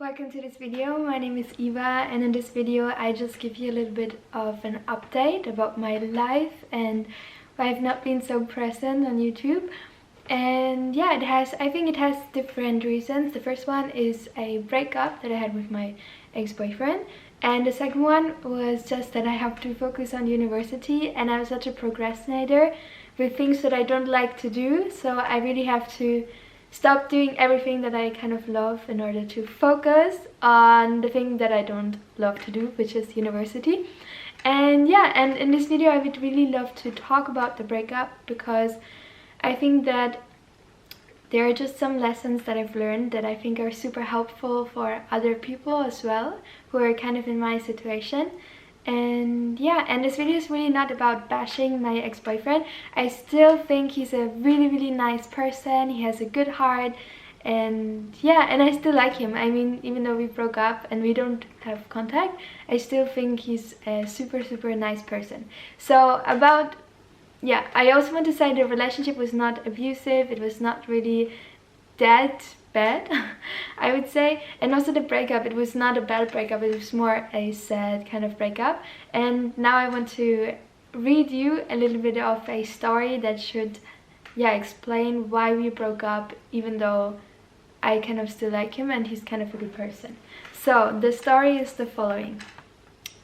Welcome to this video. My name is Eva, and in this video I just give you a little bit of an update about my life and why I've not been so present on YouTube. And yeah, I think it has different reasons. The first one is a breakup that I had with my ex-boyfriend, and the second one was just that I have to focus on university, and I'm such a procrastinator with things that I don't like to do, so I really have to stop doing everything that I kind of love in order to focus on the thing that I don't love to do, which is university. And yeah, and in this video I would really love to talk about the breakup, because I think that there are just some lessons that I've learned that I think are super helpful for other people as well who are kind of in my situation. And yeah, and this video is really not about bashing my ex-boyfriend. I still think he's a really nice person. He has a good heart, and yeah, and I still like him. I mean, even though we broke up and we don't have contact, I still think he's a super nice person. So about, yeah, I also want to say the relationship was not abusive. It was not really that bad, I would say. And also the breakup, it was not a bad breakup, it was more a sad kind of breakup. And now I want to read you a little bit of a story that should, yeah, explain why we broke up, even though I kind of still like him and he's kind of a good person. So the story is the following.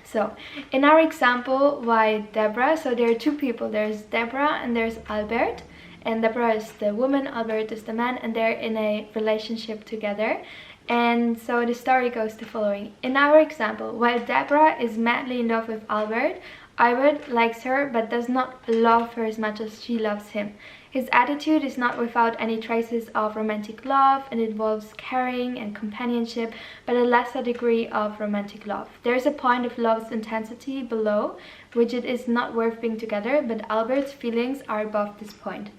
So in our example, why Deborah, so there are two people, there's Deborah and there's Albert. And Deborah is the woman, Albert is the man, and they're in a relationship together. And so the story goes the following. In our example, while Deborah is madly in love with Albert, Albert likes her but does not love her as much as she loves him. His attitude is not without any traces of romantic love, and involves caring and companionship, but a lesser degree of romantic love. There is a point of love's intensity below which it is not worth being together, but Albert's feelings are above this point.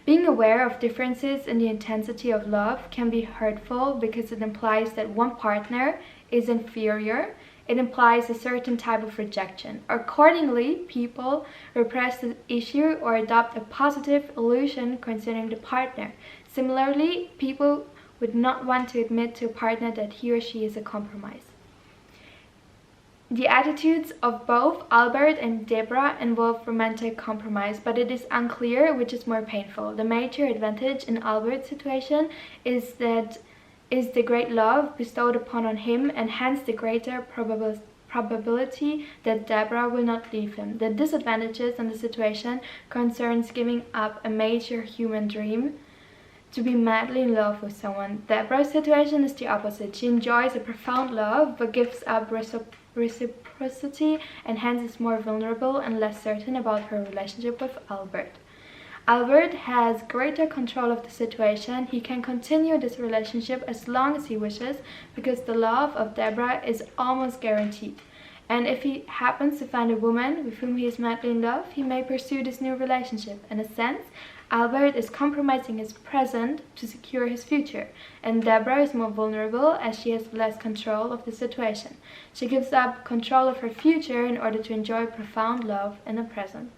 Being aware of differences in the intensity of love can be hurtful because it implies that one partner is inferior. It implies a certain type of rejection. Accordingly, people repress the issue or adopt a positive illusion concerning the partner. Similarly, people would not want to admit to a partner that he or she is a compromise. The attitudes of both Albert and Deborah involve romantic compromise, but it is unclear which is more painful. The major advantage in Albert's situation is the great love bestowed upon him, and hence the greater probability that Deborah will not leave him. The disadvantages in the situation concerns giving up a major human dream to be madly in love with someone. Deborah's situation is the opposite. She enjoys a profound love but gives up reciprocity, and hence is more vulnerable and less certain about her relationship with Albert. Albert has greater control of the situation. He can continue this relationship as long as he wishes, because the love of Deborah is almost guaranteed. And if he happens to find a woman with whom he is madly in love, he may pursue this new relationship. In a sense, Albert is compromising his present to secure his future, and Deborah is more vulnerable as she has less control of the situation. She gives up control of her future in order to enjoy profound love in the present.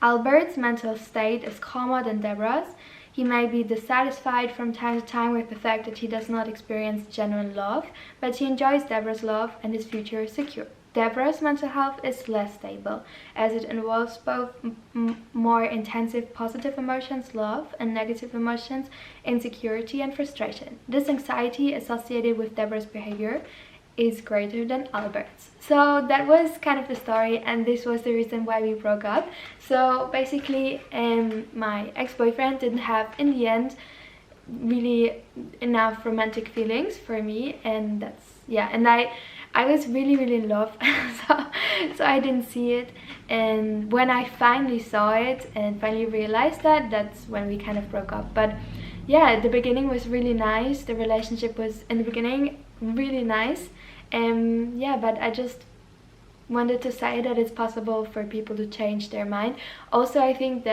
Albert's mental state is calmer than Deborah's. He may be dissatisfied from time to time with the fact that he does not experience genuine love, but he enjoys Deborah's love and his future is secure. Deborah's mental health is less stable, as it involves both more intensive positive emotions, love, and negative emotions, insecurity and frustration. This anxiety associated with Deborah's behavior is greater than Albert's. So that was kind of the story, and this was the reason why we broke up. So basically, my ex-boyfriend didn't have, in the end, really enough romantic feelings for me, and that's, yeah, and I was really in love, so I didn't see it. And when I finally saw it and finally realized that, that's when we kind of broke up. But yeah, the beginning was really nice. The relationship was, in the beginning, really nice. Yeah, but I just wanted to say that it's possible for people to change their mind. Also, I think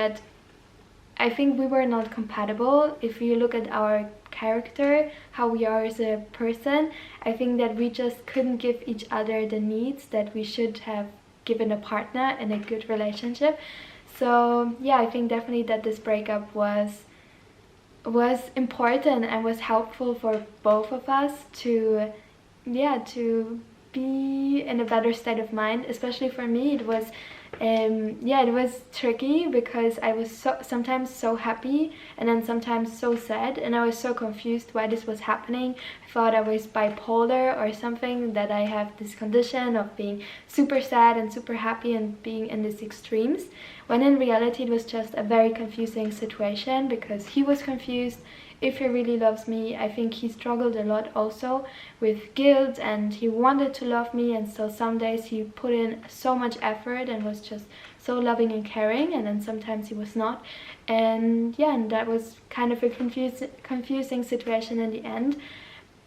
we were not compatible. If you look at our character, how we are as a person, I think that we just couldn't give each other the needs that we should have given a partner in a good relationship. So yeah, I think definitely that this breakup was was important and was helpful for both of us to, yeah, to be in a better state of mind. Especially for me, it was yeah, it was tricky because I was sometimes so happy and then sometimes so sad, and I was so confused why this was happening. I thought I was bipolar or something, that I have this condition of being super sad and super happy and being in these extremes, when in reality it was just a very confusing situation because he was confused if he really loves me. I think he struggled a lot also with guilt, and he wanted to love me, and so some days he put in so much effort and was just so loving and caring, and then sometimes he was not. And yeah, and that was kind of a confusing situation in the end.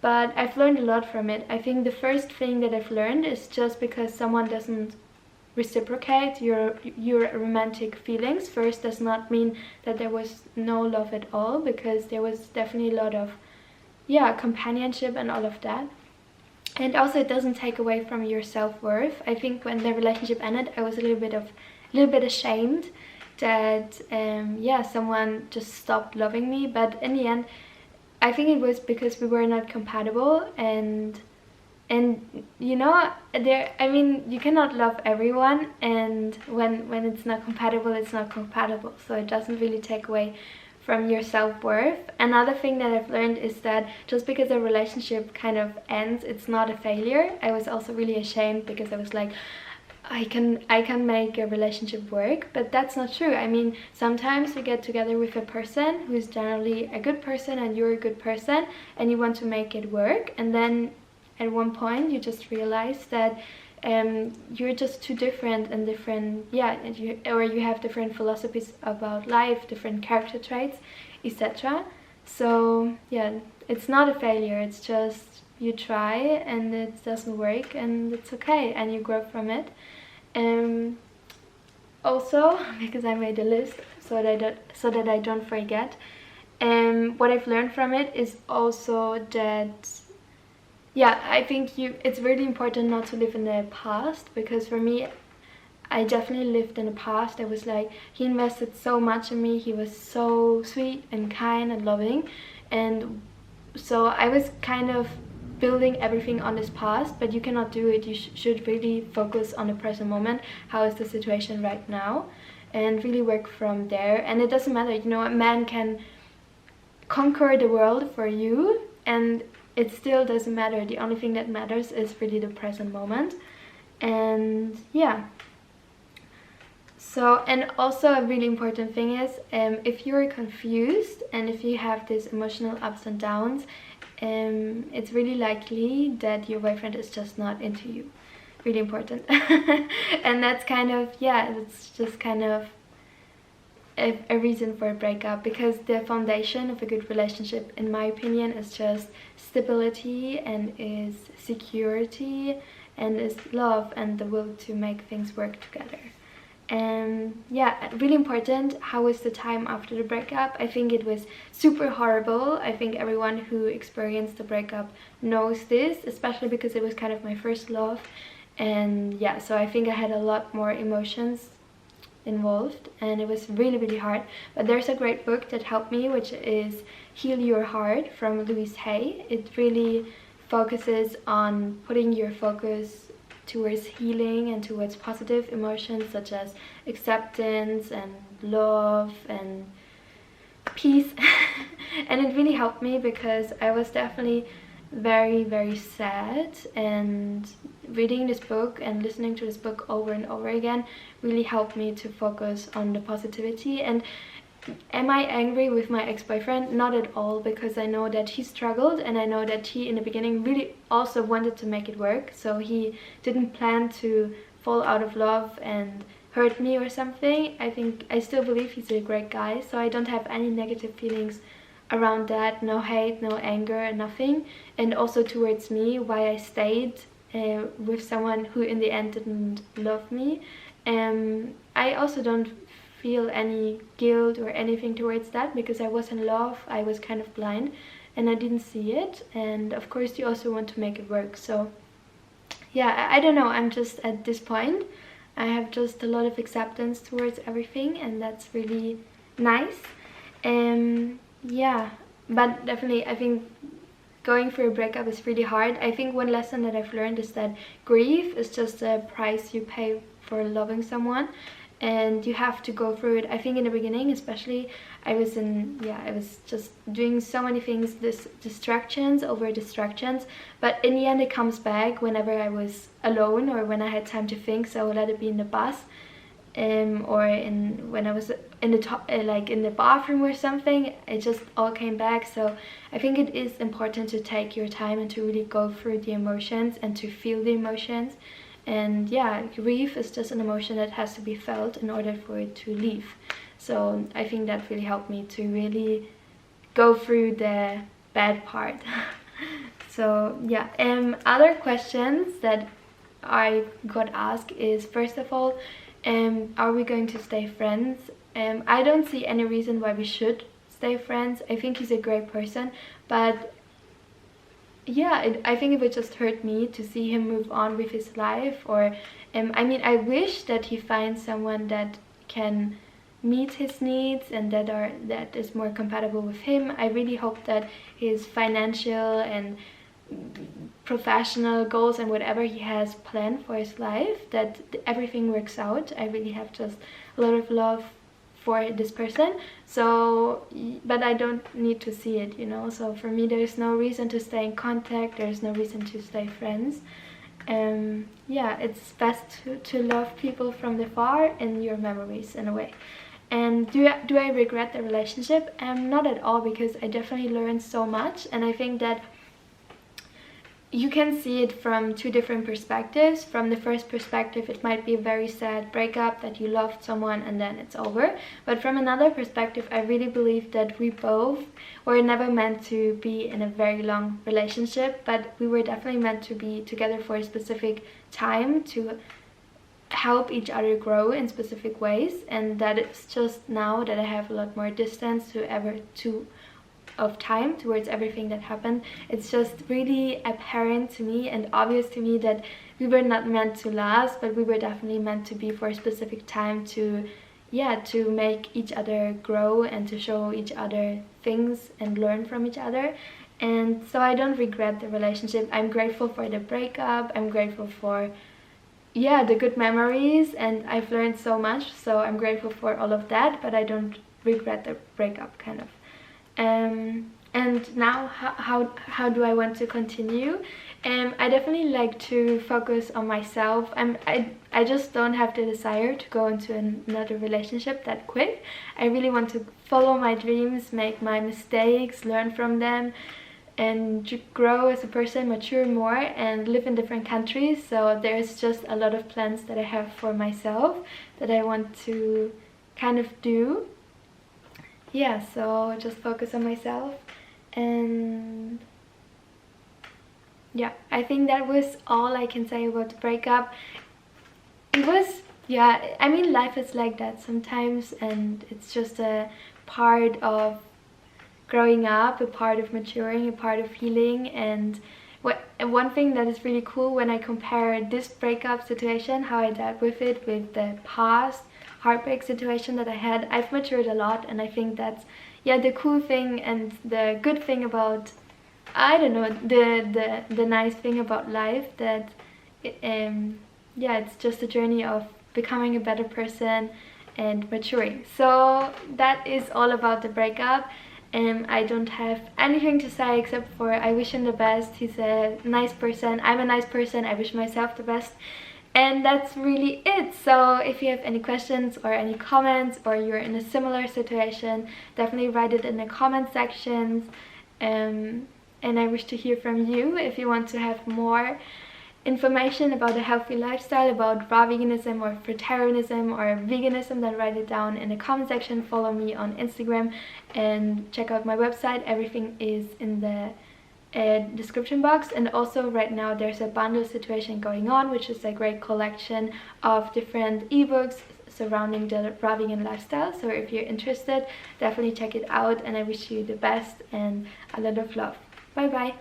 But I've learned a lot from it. I think the first thing that I've learned is, just because someone doesn't reciprocate your romantic feelings first does not mean that there was no love at all, because there was definitely a lot of, yeah, companionship and all of that. And also, it doesn't take away from your self-worth. I think when the relationship ended, I was a little bit ashamed that yeah, someone just stopped loving me. But in the end, I think it was because we were not compatible. And you know, I mean, you cannot love everyone, and when it's not compatible, it's not compatible. So it doesn't really take away from your self-worth. Another thing that I've learned is that just because a relationship kind of ends, it's not a failure. I was also really ashamed because I was like, I can make a relationship work, but that's not true. I mean, sometimes you get together with a person who's generally a good person and you're a good person, and you want to make it work, and then at one point you just realize that you're just too different, and different, yeah, or you have different philosophies about life, different character traits, etc. So yeah, it's not a failure, it's just you try and it doesn't work, and it's okay, and you grow from it. Also, because I made a list so that I don't forget, what I've learned from it is also that, yeah, I think it's really important not to live in the past, because for me, I definitely lived in the past. I was like, he invested so much in me, he was so sweet and kind and loving, and so I was kind of building everything on this past. But you cannot do it. You should really focus on the present moment. How is the situation right now, and really work from there. And it doesn't matter, you know, a man can conquer the world for you, and it still doesn't matter. The only thing that matters is really the present moment. And yeah, so, and also a really important thing is, if you're confused and if you have these emotional ups and downs, it's really likely that your boyfriend is just not into you. Really important. And that's kind of, yeah, it's just kind of a reason for a breakup, because the foundation of a good relationship, in my opinion, is just stability, and is security, and is love, and the will to make things work together. And yeah, really important. How was the time after the breakup? I think it was super horrible. I think everyone who experienced the breakup knows this, especially because it was kind of my first love. And yeah, so I think I had a lot more emotions involved, and it was really hard. But there's a great book that helped me, which is Heal Your Heart from Louise Hay. It really focuses on putting your focus towards healing and towards positive emotions such as acceptance and love and peace. And it really helped me, because I was definitely very sad, and reading this book and listening to this book over and over again really helped me to focus on the positivity. And am I angry with my ex-boyfriend? Not at all, because I know that he struggled, and I know that he in the beginning really also wanted to make it work, so he didn't plan to fall out of love and hurt me or something. I still believe he's a great guy, so I don't have any negative feelings around that. No hate, no anger, nothing. And also towards me, why I stayed with someone who in the end didn't love me. I also don't feel any guilt or anything towards that, because I was in love. I was kind of blind and I didn't see it, and of course you also want to make it work. So yeah, I don't know, I'm just at this point, I have just a lot of acceptance towards everything, and that's really nice. yeah, but definitely I think going through a breakup is really hard. I think one lesson that I've learned is that grief is just a price you pay for loving someone, and you have to go through it. I think in the beginning especially, I was just doing so many things, this distractions over distractions, but in the end it comes back whenever I was alone or when I had time to think. So let it be in the bus, or when I was in the like in the bathroom or something, it just all came back. So I think it is important to take your time and to really go through the emotions and to feel the emotions. And yeah, grief is just an emotion that has to be felt in order for it to leave. So I think that really helped me to really go through the bad part. So yeah, other questions that I got asked is, first of all, are we going to stay friends? I don't see any reason why we should stay friends. I think he's a great person, but yeah, I think it would just hurt me to see him move on with his life. Or I mean, I wish that he finds someone that can meet his needs and that is more compatible with him. I really hope that his financial and professional goals and whatever he has planned for his life, that everything works out. I really have just a lot of love for this person. So but I don't need to see it, you know. So for me, there's no reason to stay in contact, there's no reason to stay friends. Yeah, it's best to love people from the far in your memories in a way. And do I regret the relationship? Not at all, because I definitely learned so much, and I think that you can see it from two different perspectives. From the first perspective, it might be a very sad breakup, that you loved someone and then it's over. But from another perspective, I really believe that we both were never meant to be in a very long relationship, but we were definitely meant to be together for a specific time to help each other grow in specific ways. And that it's just now that I have a lot more distance of time towards everything that happened, it's just really apparent to me and obvious to me that we were not meant to last, but we were definitely meant to be for a specific time to make each other grow and to show each other things and learn from each other. And so I don't regret the relationship. I'm grateful for the breakup, I'm grateful for the good memories, and I've learned so much, so I'm grateful for all of that, but I don't regret the breakup, kind of. And now how do I want to continue? I definitely like to focus on myself. I just don't have the desire to go into another relationship that quick. I really want to follow my dreams, make my mistakes, learn from them, and to grow as a person, mature more, and live in different countries. So there's just a lot of plans that I have for myself that I want to kind of do. Yeah, so just focus on myself. And yeah, I think that was all I can say about the breakup. It was, I mean, life is like that sometimes, and it's just a part of growing up, a part of maturing, a part of healing. And one thing that is really cool when I compare this breakup situation, how I dealt with it, with the past heartbreak situation that I had, I've matured a lot. And I think that's the cool thing and the good thing about, I don't know, the nice thing about life, that it's just a journey of becoming a better person and maturing. So that is all about the breakup. I don't have anything to say except for I wish him the best. He's a nice person, I'm a nice person, I wish myself the best. And that's really it. So if you have any questions or any comments, or you're in a similar situation, definitely write it in the comment sections. And I wish to hear from you. If you want to have more information about a healthy lifestyle, about raw veganism or vegetarianism or veganism, then write it down in the comment section. Follow me on Instagram and check out my website. Everything is in the description box. And also right now there's a bundle situation going on, which is a great collection of different ebooks surrounding the raw vegan lifestyle. So if you're interested, definitely check it out, and I wish you the best and a lot of love. Bye bye.